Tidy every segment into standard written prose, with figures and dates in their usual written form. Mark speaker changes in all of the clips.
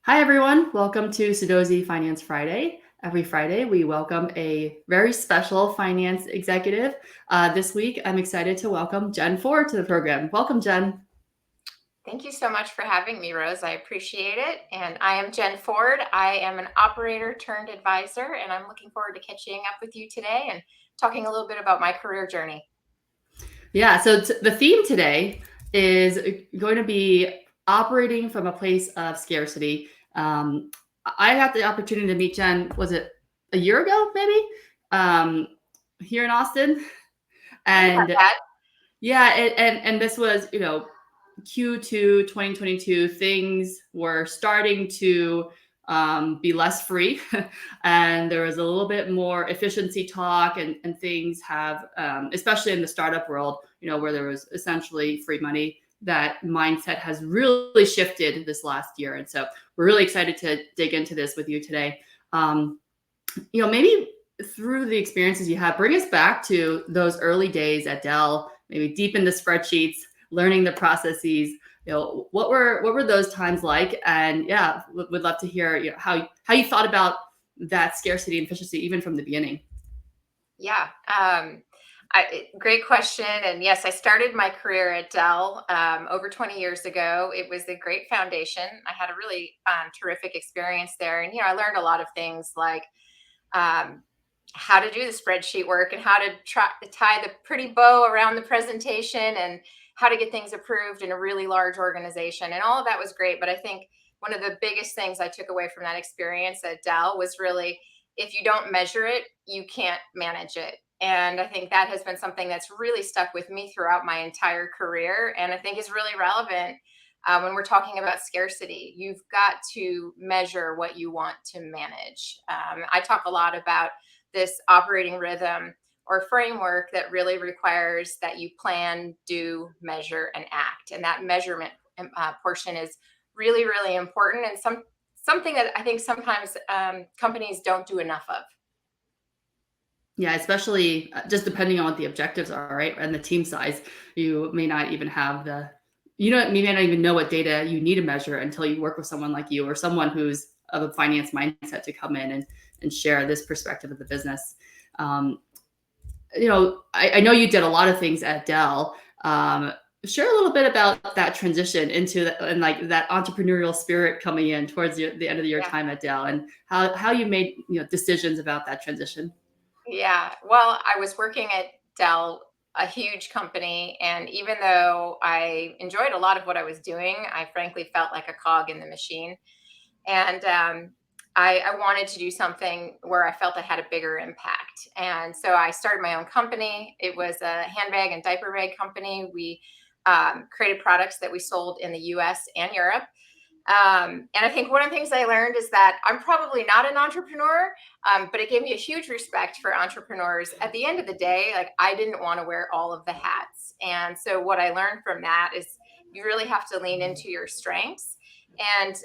Speaker 1: Hi, everyone. Welcome to Sudozi Finance Friday. Every Friday, we welcome a very special finance executive. This week, I'm excited to welcome Jen Ford to the program. Welcome, Jen.
Speaker 2: Thank you so much for having me, Rose. I appreciate it. And I am Jen Ford. I am an operator turned advisor, and I'm looking forward to catching up with you today and talking a little bit about my career journey.
Speaker 1: Yeah, so the theme today is going to be operating from a place of scarcity. I had the opportunity to meet Jen, was it a year ago, maybe? Here in Austin.
Speaker 2: Think about
Speaker 1: And
Speaker 2: that.
Speaker 1: yeah, and this was, Q2 2022, things were starting to be less free, and there was a little bit more efficiency talk, and things have, especially in the startup world, where there was essentially free money. That mindset has really shifted this last year, and so we're really excited to dig into this with you today. Um, maybe through the experiences you have, bring us back to those early days at Dell, maybe deep in the spreadsheets, learning the processes. What were those times like? And yeah, would love to hear how you thought about that scarcity and efficiency even from the beginning.
Speaker 2: Yeah. Great question. And yes, I started my career at Dell over 20 years ago. It was a great foundation. I had a really terrific experience there. And, I learned a lot of things like um, how to do the spreadsheet work and how to tie the pretty bow around the presentation and how to get things approved in a really large organization. And all of that was great. But I think one of the biggest things I took away from that experience at Dell was really, if you don't measure it, you can't manage it. And I think that has been something that's really stuck with me throughout my entire career. And I think is really relevant when we're talking about scarcity. You've got to measure what you want to manage. I talk a lot about this operating rhythm or framework that really requires that you plan, do, measure, and act. And that measurement portion is really, really important, and something that I think sometimes companies don't do enough of.
Speaker 1: Yeah, especially just depending on what the objectives are, right? And the team size, you may not even have you may not even know what data you need to measure until you work with someone like you or someone who's of a finance mindset to come in and share this perspective of the business. Um, I know you did a lot of things at Dell. Share a little bit about that transition into and like that entrepreneurial spirit coming in towards the end of your
Speaker 2: Yeah.
Speaker 1: time at Dell, and how you made decisions about that transition.
Speaker 2: Yeah. Well, I was working at Dell, a huge company. And even though I enjoyed a lot of what I was doing, I frankly felt like a cog in the machine. And I wanted to do something where I felt I had a bigger impact. And so I started my own company. It was a handbag and diaper bag company. We created products that we sold in the US and Europe. And I think one of the things I learned is that I'm probably not an entrepreneur, but it gave me a huge respect for entrepreneurs. At the end of the day, like, I didn't want to wear all of the hats. And so what I learned from that is you really have to lean into your strengths and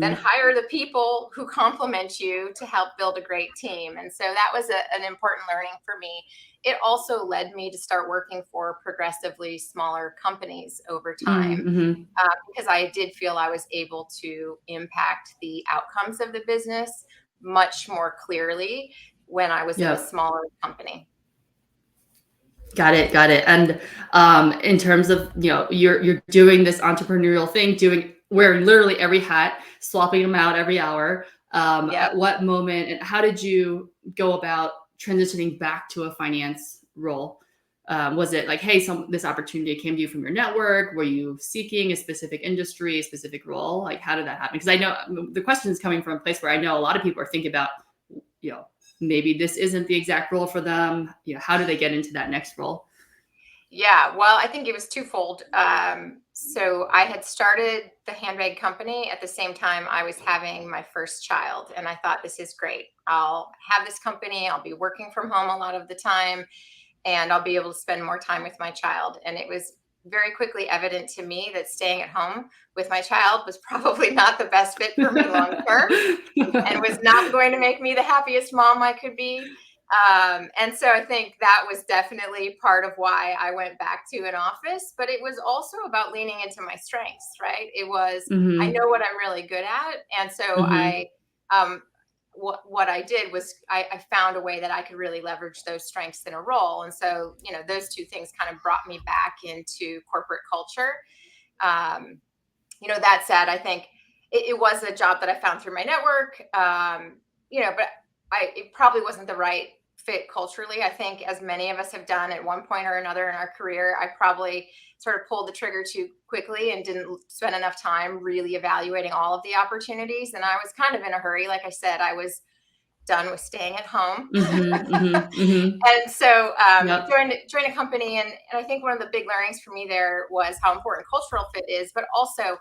Speaker 2: then
Speaker 1: Hmm.
Speaker 2: hire the people who complement you to help build a great team. And so that was an important learning for me. It also led me to start working for progressively smaller companies over time,
Speaker 1: Mm-hmm.
Speaker 2: because I did feel I was able to impact the outcomes of the business much more clearly when I was in a
Speaker 1: Yep.
Speaker 2: smaller company.
Speaker 1: Got it. Got it. And in terms of you're doing this entrepreneurial thing, doing wearing literally every hat, swapping them out every hour.
Speaker 2: Yep.
Speaker 1: At what moment and how did you go about transitioning back to a finance role? Was it like, hey, this opportunity came to you from your network? Were you seeking a specific industry, a specific role? Like, how did that happen? Because I know the question is coming from a place where I know a lot of people are thinking about, you know, maybe this isn't the exact role for them. How do they get into that next role?
Speaker 2: Yeah, well, I think it was twofold. So I had started the handbag company at the same time I was having my first child. And I thought, this is great. I'll have this company, I'll be working from home a lot of the time, and I'll be able to spend more time with my child. And it was very quickly evident to me that staying at home with my child was probably not the best fit for me long term and was not going to make me the happiest mom I could be. And so I think that was definitely part of why I went back to an office, but it was also about leaning into my strengths, right? It was, I
Speaker 1: Mhm.
Speaker 2: know what I'm really good at. And so
Speaker 1: Mhm.
Speaker 2: um, what I did was I found a way that I could really leverage those strengths in a role. And so, those two things kind of brought me back into corporate culture. Um, that said, I think it was a job that I found through my network. But it probably wasn't the right fit culturally. I think, as many of us have done at one point or another in our career, I probably sort of pulled the trigger too quickly and didn't spend enough time really evaluating all of the opportunities. And I was kind of in a hurry. Like I said, I was done with staying at home.
Speaker 1: Mhm. Mhm. Mhm.
Speaker 2: And so
Speaker 1: Yep.
Speaker 2: joined a company. And I think one of the big learnings for me there was how important cultural fit is, but also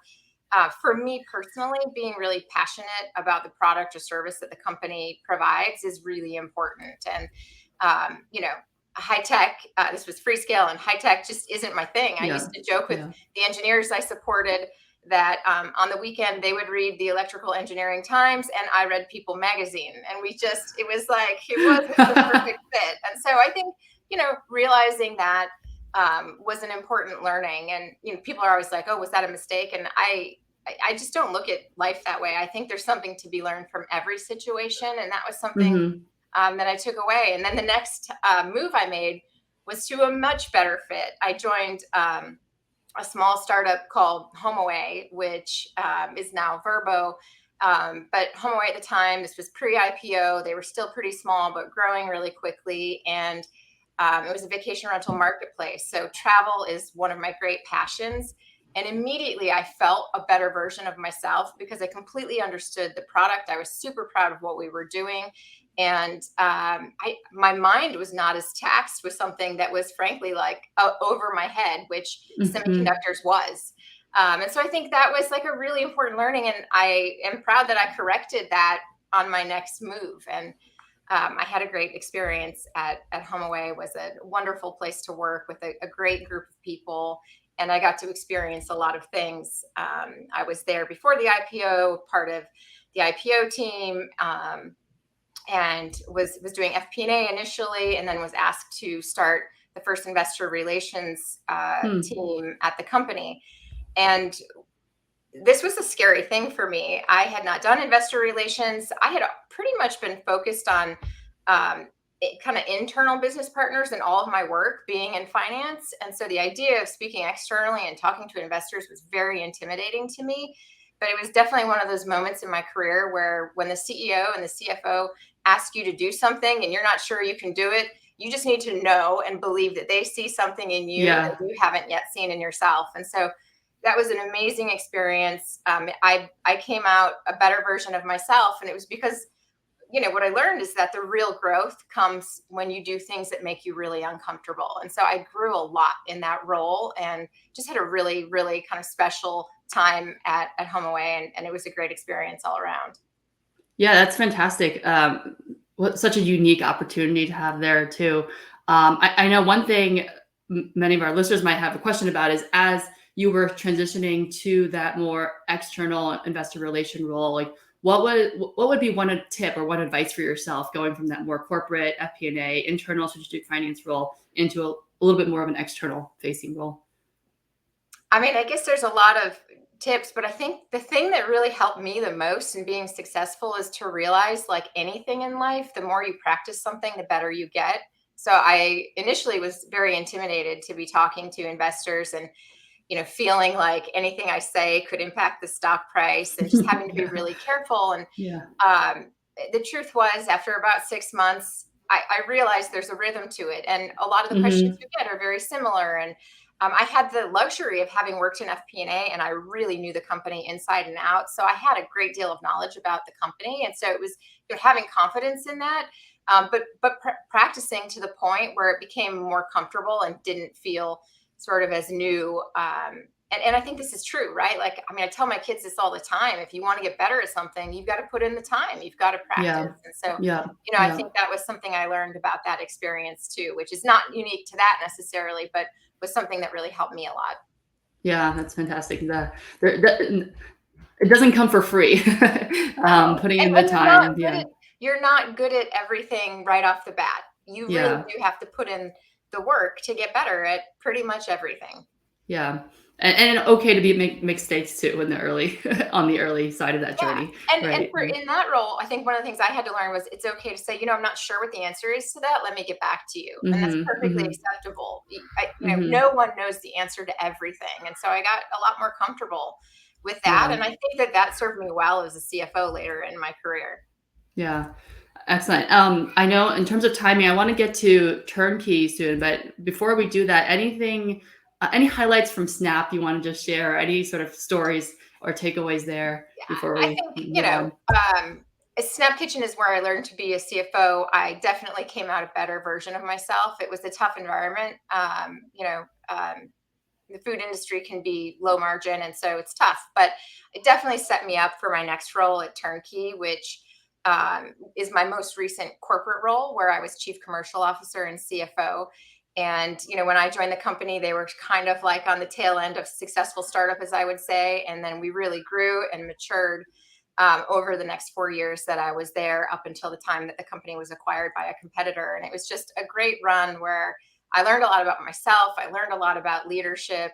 Speaker 2: for me personally, being really passionate about the product or service that the company provides is really important. And, high tech, this was Freescale, and high tech just isn't my thing. I
Speaker 1: Yeah.
Speaker 2: used to joke with
Speaker 1: Yeah.
Speaker 2: the engineers I supported that on the weekend they would read the Electrical Engineering Times and I read People magazine. And it was like, it wasn't the perfect fit. And so I think, realizing that was an important learning. And, people are always like, oh, was that a mistake? And I just don't look at life that way. I think there's something to be learned from every situation. And that was something
Speaker 1: Mhm.
Speaker 2: that I took away. And then the next move I made was to a much better fit. I joined a small startup called 𝐜𝐴𝐽𝐻, which is now Verbo. But 𝐜𝐴𝐽𝐻 at the time, this was pre-IPO. They were still pretty small, but growing really quickly. And it was a vacation rental marketplace. So travel is one of my great passions. And immediately I felt a better version of myself because I completely understood the product. I was super proud of what we were doing. And my mind was not as taxed with something that was frankly like over my head, which
Speaker 1: Mhm.
Speaker 2: semiconductors was. And so I think that was like a really important learning. And I am proud that I corrected that on my next move. And I had a great experience at 𝐜𝐴𝐽𝐻. It was a wonderful place to work with a great group of people. And I got to experience a lot of things. I was there before the IPO, part of the IPO team, and was doing FP&A initially, and then was asked to start the first investor relations
Speaker 1: Hmm.
Speaker 2: team at the company. And this was a scary thing for me. I had not done investor relations. I had pretty much been focused on kind of internal business partners in all of my work being in finance. And so the idea of speaking externally and talking to investors was very intimidating to me. But it was definitely one of those moments in my career where when the CEO and the CFO ask you to do something and you're not sure you can do it, you just need to know and believe that they see something in you that
Speaker 1: Yeah.
Speaker 2: you haven't yet seen in yourself. And so that was an amazing experience. I came out a better version of myself, and it was because what I learned is that the real growth comes when you do things that make you really uncomfortable. And so I grew a lot in that role, and just had a really, really kind of special time at 𝐜𝐴𝐽𝐻, and it was a great experience all around.
Speaker 1: Yeah, that's fantastic. What such a unique opportunity to have there too. I know one thing many of our listeners might have a question about is as you were transitioning to that more external investor relation role, like what would be one tip or one advice for yourself going from that more corporate FP&A internal strategic finance role into a little bit more of an external facing role?
Speaker 2: I mean, I guess there's a lot of tips, but I think the thing that really helped me the most in being successful is to realize, like anything in life, the more you practice something, the better you get. So I initially was very intimidated to be talking to investors and, feeling like anything I say could impact the stock price and just having to be
Speaker 1: Yeah.
Speaker 2: really careful. And
Speaker 1: Yeah.
Speaker 2: um, the truth was, after about 6 months, I realized there's a rhythm to it. And a lot of the questions
Speaker 1: Hmm.
Speaker 2: you get are very similar. And I had the luxury of having worked in FP&A, and I really knew the company inside and out. So I had a great deal of knowledge about the company. And so it was having confidence in that, but practicing to the point where it became more comfortable and didn't feel sort of as new. And I think this is true, right? Like, I mean, I tell my kids this all the time. If you want to get better at something, you've got to put in the time, you've got to
Speaker 1: Yeah.
Speaker 2: practice. And so,
Speaker 1: Yeah.
Speaker 2: I
Speaker 1: Yeah.
Speaker 2: think that was something I learned about that experience too, which is not unique to that necessarily, but was something that really helped me a lot.
Speaker 1: Yeah, that's fantastic. It doesn't come for free.
Speaker 2: No,
Speaker 1: Putting
Speaker 2: and
Speaker 1: in the
Speaker 2: and you're not
Speaker 1: time.
Speaker 2: good
Speaker 1: Yeah.
Speaker 2: at you're not good at everything right off the bat. You really
Speaker 1: Yeah.
Speaker 2: do have to put in the work to get better at pretty much everything.
Speaker 1: Yeah. And okay to make mistakes too in the early on the early side of that
Speaker 2: Yeah,
Speaker 1: journey,
Speaker 2: and
Speaker 1: right?
Speaker 2: for in that role, I think one of the things I had to learn was it's okay to say, "I'm not sure what the answer is to that. Let me get back to you." And that's
Speaker 1: Mhm,
Speaker 2: perfectly
Speaker 1: mhm,
Speaker 2: acceptable.
Speaker 1: mhm.
Speaker 2: No one knows the answer to everything, and so I got a lot more comfortable with that,
Speaker 1: Yeah,
Speaker 2: and I think that that served me well as a CFO later in my career.
Speaker 1: yeah. Excellent. I know in terms of timing, I wanna get to turnkey soon, but before we do that, any highlights from Snap you wanna just share? Any sort of stories or takeaways there
Speaker 2: Yeah,
Speaker 1: before
Speaker 2: I
Speaker 1: we
Speaker 2: think,
Speaker 1: move on?
Speaker 2: Snap Kitchen is where I learned to be a CFO. I definitely came out a better version of myself. It was a tough environment. The food industry can be low margin, and so it's tough, but it definitely set me up for my next role at Turnkey, which is my most recent corporate role, where I was chief commercial officer and CFO. And when I joined the company, they were kind of like on the tail end of successful startup, as I would say, and then we really grew and matured over the next 4 years that I was there, up until the time that the company was acquired by a competitor. And it was just a great run where I learned a lot about myself. I learned a lot about leadership.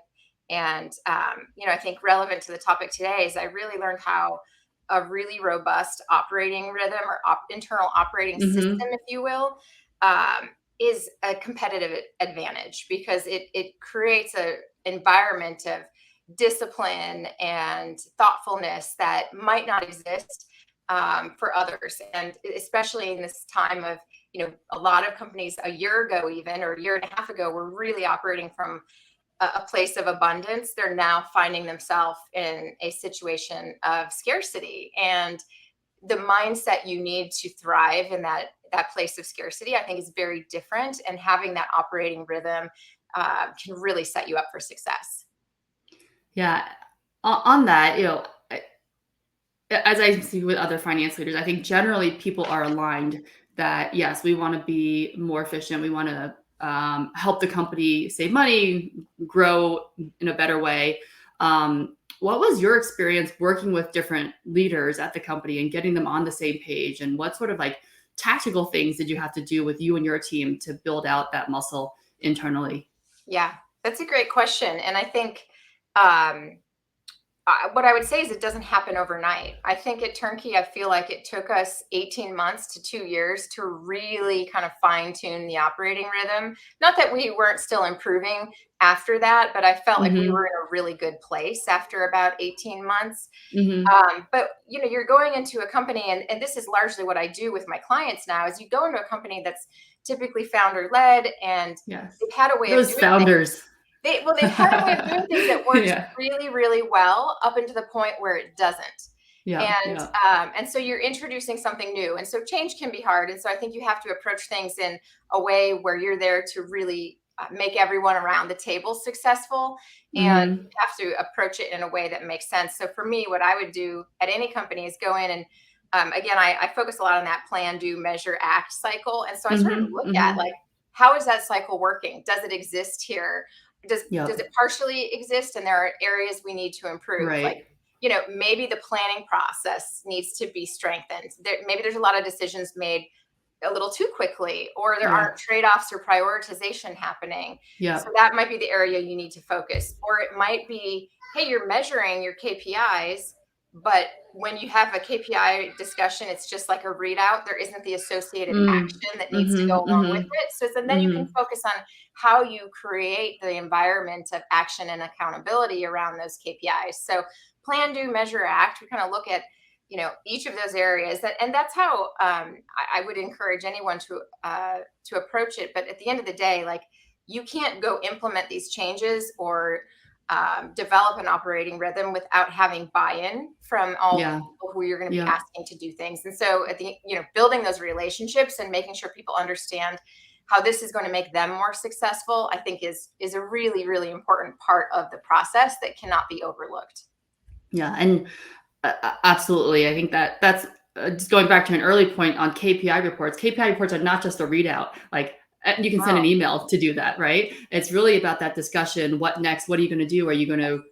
Speaker 2: And, I think relevant to the topic today is I really learned how a really robust operating rhythm, or internal operating system,
Speaker 1: Mhm.
Speaker 2: if you will, um, is a competitive advantage, because it creates an environment of discipline and thoughtfulness that might not exist for others. And especially in this time of, a lot of companies a year ago, even, or a year and a half ago, were really operating from a place of abundance. They're now finding themselves in a situation of scarcity. And the mindset you need to thrive in that place of scarcity, I think, is very different. And having that operating rhythm can really set you up for success.
Speaker 1: Yeah. On that, as I see with other finance leaders, I think generally people are aligned that yes, we want to be more efficient. We want to help the company save money, grow in a better way. What was your experience working with different leaders at the company and getting them on the same page? And what sort of like tactical things did you have to do with you and your team to build out that muscle internally?
Speaker 2: Yeah, that's a great question. And I think um, what I would say is it doesn't happen overnight. I think at Turnkey, I feel like it took us 18 months to 2 years to really kind of fine tune the operating rhythm. Not that we weren't still improving after that, but I felt like we were
Speaker 1: Hmm.
Speaker 2: in a really good place after about 18 months.
Speaker 1: Hmm.
Speaker 2: But you're going into a company, and this is largely what I do with my clients now, is you go into a company that's typically founder led, and
Speaker 1: Yes.
Speaker 2: they've had a way of
Speaker 1: Those
Speaker 2: doing things.
Speaker 1: founders.
Speaker 2: They've had a way of doing things that works
Speaker 1: Yeah.
Speaker 2: really, really well, up into the point where it doesn't.
Speaker 1: Yeah.
Speaker 2: And
Speaker 1: Yeah.
Speaker 2: and so you're introducing something new, and so change can be hard. And so I think you have to approach things in a way where you're there to really make everyone around the table successful, and you
Speaker 1: Mhm.
Speaker 2: have to approach it in a way that makes sense. So for me, what I would do at any company is go in and again, I focus a lot on that plan, do, measure, act cycle. And so I sort of
Speaker 1: Mhm.
Speaker 2: look at,
Speaker 1: Mhm.
Speaker 2: like, how is that cycle working? Does it exist here? Does
Speaker 1: Yep.
Speaker 2: it partially exist, and there are areas we need to improve? Like,
Speaker 1: Right.
Speaker 2: maybe the planning process needs to be strengthened. Maybe there's a lot of decisions made a little too quickly, or there
Speaker 1: Yeah.
Speaker 2: aren't trade-offs or prioritization happening. So
Speaker 1: Yep.
Speaker 2: that might be the area you need to focus. Or it might be, hey, you're measuring your KPIs, but when you have a KPI discussion, it's just like a readout. There isn't the associated
Speaker 1: Mm.
Speaker 2: action that needs to go
Speaker 1: Mhm.
Speaker 2: along with
Speaker 1: Mhm.
Speaker 2: it. So then you can
Speaker 1: Mhm.
Speaker 2: focus on how you create the environment of action and accountability around those KPIs. So plan, do, measure, act. We kind of look at each of those areas, and that's how I would encourage anyone to approach it. But at the end of the day, like, you can't go implement these changes or develop an operating rhythm without having buy-in from all the
Speaker 1: Yeah.
Speaker 2: people who you're going to be
Speaker 1: Yep.
Speaker 2: asking to do things. And so at the building those relationships and making sure people understand how this is going to make them more successful, I think is a really, really important part of the process that cannot be overlooked.
Speaker 1: Yeah, and absolutely. I think that's just going back to an early point on KPI reports. KPI reports are not just a readout. Like you can send an
Speaker 2: Oh,
Speaker 1: email to do that, right? It's really about that discussion. What next? What are you going to do? Are you going to,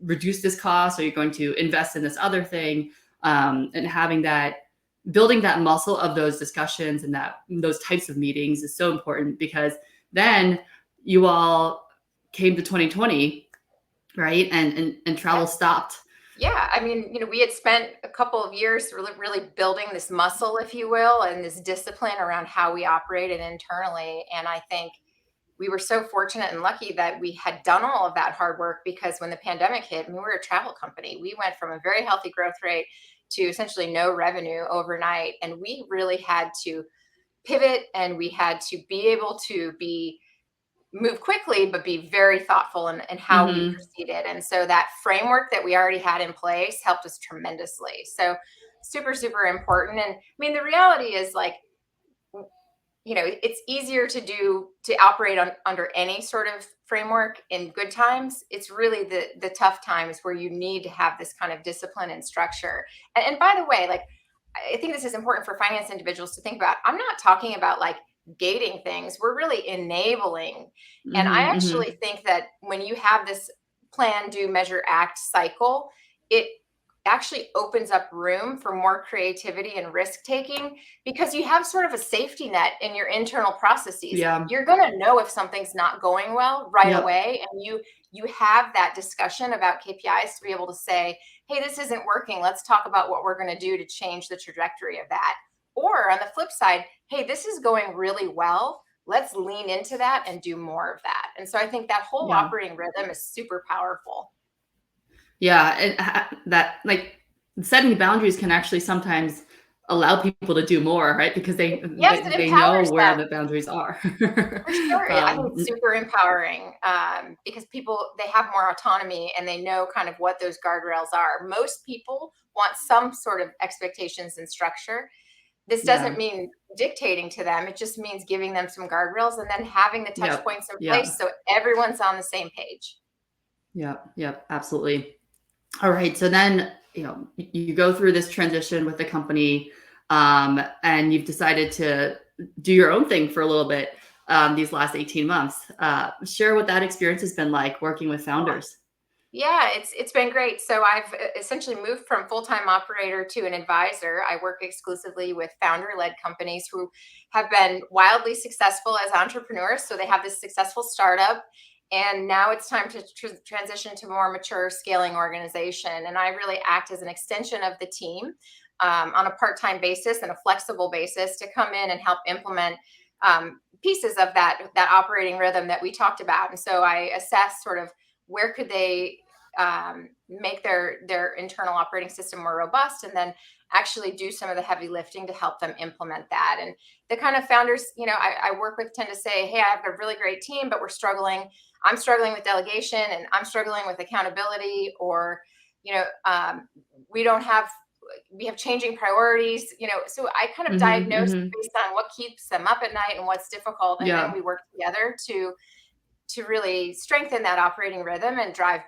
Speaker 1: reduce this cost? Are you going to invest in this other thing? And having that building that muscle of those discussions and those types of meetings is so important, because then you all came to 2020, right? And travel stopped.
Speaker 2: Yeah, I mean, we had spent a couple of years really building this muscle, if you will, and this discipline around how we operated internally. And I think we were so fortunate and lucky that we had done all of that hard work, because when the pandemic hit, I mean, we were a travel company. We went from a very healthy growth rate to essentially no revenue overnight. And we really had to pivot, and we had to be able to move quickly, but be very thoughtful in how we proceeded. And so that framework that we already had in place helped us tremendously. So super, super important. And I mean, the reality is, like, it's easier to operate under any sort of framework in good times. It's really the tough times where you need to have this kind of discipline and structure. And by the way, like, I think this is important for finance individuals to think about. I'm not talking about like gating things. We're really enabling. And I actually think that when you have this plan, do, measure, act cycle, it actually opens up room for more creativity and risk taking, because you have sort of a safety net in your internal processes.
Speaker 1: Yeah.
Speaker 2: You're going to know if something's not going well right away. And you have that discussion about KPIs to be able to say, hey, this isn't working. Let's talk about what we're going to do to change the trajectory of that. Or on the flip side, hey, this is going really well. Let's lean into that and do more of that. And so I think that whole operating rhythm is super powerful.
Speaker 1: Yeah, and that, like, setting boundaries can actually sometimes allow people to do more, right? Because they know where the boundaries are.
Speaker 2: For sure. I think it's super empowering, because people, they have more autonomy and they know kind of what those guardrails are. Most people want some sort of expectations and structure. This doesn't mean dictating to them. It just means giving them some guardrails and then having the touch points in place so everyone's on the same page.
Speaker 1: Yeah, absolutely. All right. So then, you go through this transition with the company, and you've decided to do your own thing for a little bit, these last 18 months. Share what that experience has been like working with founders.
Speaker 2: Yeah, it's been great. So I've essentially moved from full-time operator to an advisor. I work exclusively with founder-led companies who have been wildly successful as entrepreneurs. So they have this successful startup, and now it's time to transition to more mature scaling organization. And I really act as an extension of the team, on a part-time basis and a flexible basis, to come in and help implement pieces of that operating rhythm that we talked about. And so I assess sort of where could they make their internal operating system more robust, and then actually do some of the heavy lifting to help them implement that. And the kind of founders, I work with tend to say, hey, I have a really great team, but we're struggling. I'm struggling with delegation, and I'm struggling with accountability, or, we have changing priorities, so I kind of diagnose based on what keeps them up at night and what's difficult. And then we work together to really strengthen that operating rhythm and drive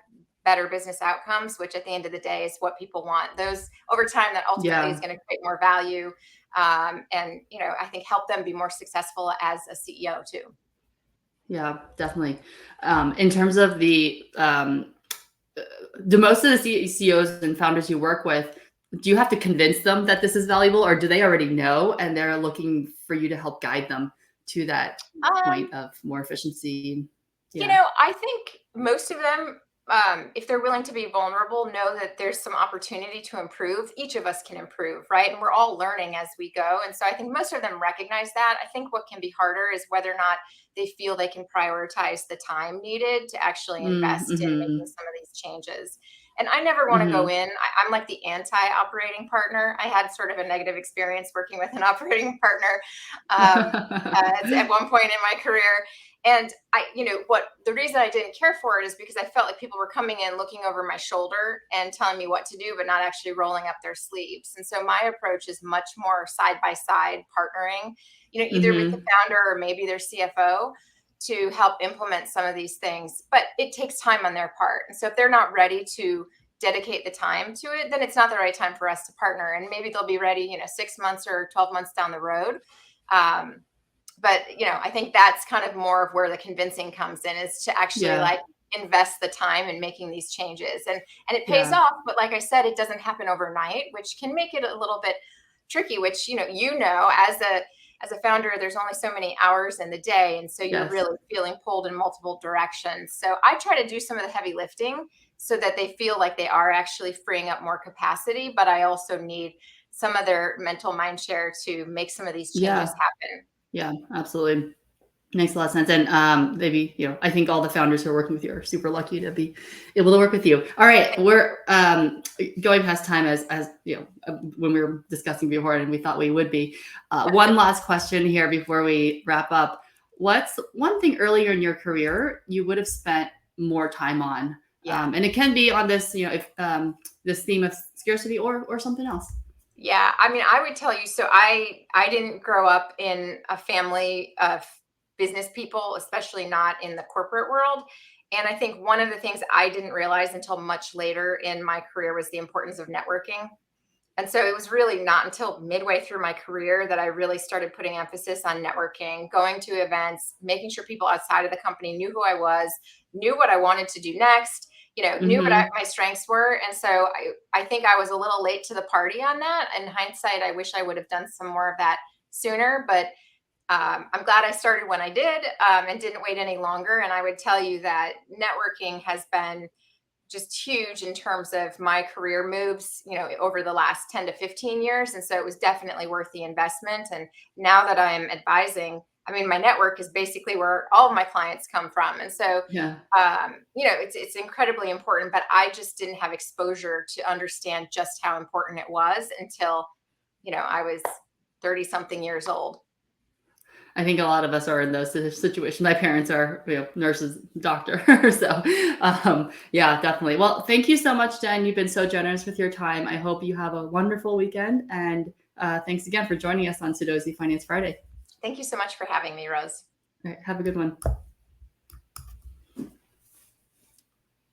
Speaker 2: better business outcomes, which at the end of the day is what people want. Those over time, that ultimately is going to create more value, and I think help them be more successful as a CEO too.
Speaker 1: Yeah, definitely. In terms of the most of the CEOs and founders you work with, do you have to convince them that this is valuable, or do they already know and they're looking for you to help guide them to that point of more efficiency?
Speaker 2: I think most of them, if they're willing to be vulnerable, know that there's some opportunity to improve. Each of us can improve, right? And we're all learning as we go. And so I think most of them recognize that. I think what can be harder is whether or not they feel they can prioritize the time needed to actually invest in making some of these changes. And I never want to go in. I'm like the anti-operating partner. I had sort of a negative experience working with an operating partner at one point in my career. And the reason I didn't care for it is because I felt like people were coming in, looking over my shoulder and telling me what to do, but not actually rolling up their sleeves. And so my approach is much more side-by-side partnering, either with the founder or maybe their CFO, to help implement some of these things. But it takes time on their part. And so if they're not ready to dedicate the time to it, then it's not the right time for us to partner. And maybe they'll be ready, 6 months or 12 months down the road. But, I think that's kind of more of where the convincing comes in, is to actually invest the time in making these changes. And it pays off. But like I said, it doesn't happen overnight, which can make it a little bit tricky, which, as a founder, there's only so many hours in the day. And so you're
Speaker 1: Yes.
Speaker 2: really feeling pulled in multiple directions. So I try to do some of the heavy lifting so that they feel like they are actually freeing up more capacity. But I also need some of their mental mind share to make some of these changes
Speaker 1: Yeah.
Speaker 2: happen.
Speaker 1: Yeah, absolutely. Makes a lot of sense. And maybe, I think all the founders who are working with you are super lucky to be able to work with you. All right. We're going past time as when we were discussing before, and we thought we would be. One last question here before we wrap up. What's one thing earlier in your career you would have spent more time on?
Speaker 2: Yeah.
Speaker 1: And it can be on this, if this theme of scarcity or something else.
Speaker 2: Yeah, I mean, I would tell you, so I didn't grow up in a family of business people, especially not in the corporate world. And I think one of the things I didn't realize until much later in my career was the importance of networking. And so it was really not until midway through my career that I really started putting emphasis on networking, going to events, making sure people outside of the company knew who I was, knew what I wanted to do next, knew what
Speaker 1: Mm-hmm.
Speaker 2: my strengths were. And so I think I was a little late to the party on that. In hindsight, I wish I would have done some more of that sooner, but I'm glad I started when I did, and didn't wait any longer. And I would tell you that networking has been just huge in terms of my career moves, over the last 10 to 15 years. And so it was definitely worth the investment. And now that I'm advising, I mean, my network is basically where all of my clients come from. And so,
Speaker 1: Yeah.
Speaker 2: it's incredibly important, but I just didn't have exposure to understand just how important it was until, I was 30 something years old.
Speaker 1: I think a lot of us are in those situations. My parents are, nurses, doctor. So, yeah, definitely. Well, thank you so much, Jen. You've been so generous with your time. I hope you have a wonderful weekend. And thanks again for joining us on Sudozi Finance Friday.
Speaker 2: Thank you so much for having me, Rose.
Speaker 1: All right, have a good one.